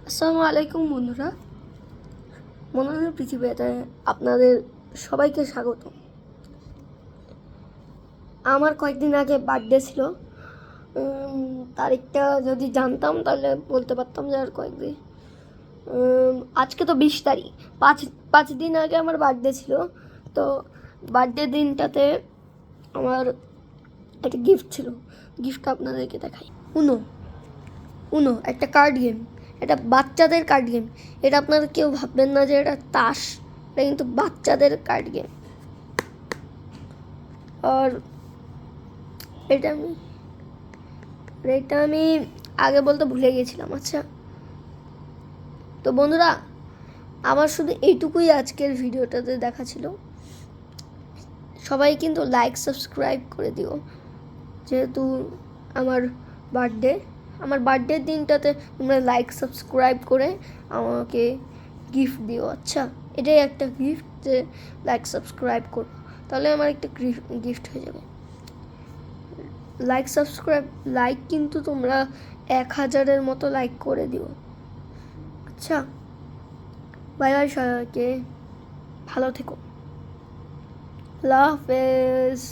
আসসালামু আলাইকুম বন্ধুরা, মনোরঞ্জন পৃথিবীতে আপনাদের সবাইকে স্বাগত। আমার কয়েকদিন আগে বার্থডে ছিল। তারিখটা যদি জানতাম তাহলে বলতে পারতাম যে আর কয়েকদিন। আজকে তো 20 তারিখ, পাঁচ পাঁচ দিন আগে আমার বার্থডে ছিল। তো বার্থডে দিনটাতে আমার একটা গিফট ছিল। গিফটটা আপনাদেরকে দেখাই। উনো উনো একটা কার্ড গেম। এটা বাচ্চাদের কার্ড গেম। এটা আপনারা কেউ ভাববেন না যে এটা তাস, এটা কিন্তু বাচ্চাদের কার্ড গেম। আর এটা আমি এটা আমি আগে বলতে ভুলে গেছিলাম। আচ্ছা, তো বন্ধুরা, আমার শুধু এইটুকুই আজকের ভিডিওটাতে দেখা ছিল। সবাই কিন্তু লাইক সাবস্ক্রাইব করে দিও, যেহেতু আমার বার্থডে আমার বার্থডের দিনটাতে তোমরা লাইক সাবস্ক্রাইব করে আমাকে গিফট দিও। আচ্ছা, এটাই একটা গিফট যে লাইক সাবস্ক্রাইব করো, তাহলে আমার একটা গিফট হয়ে যাবে। লাইক সাবস্ক্রাইব লাইক কিন্তু তোমরা 1000-এর মতো লাইক করে দিও। আচ্ছা, বাই বাই সবাইকে, ভালো থেকো, আল্লাহ হাফেজ।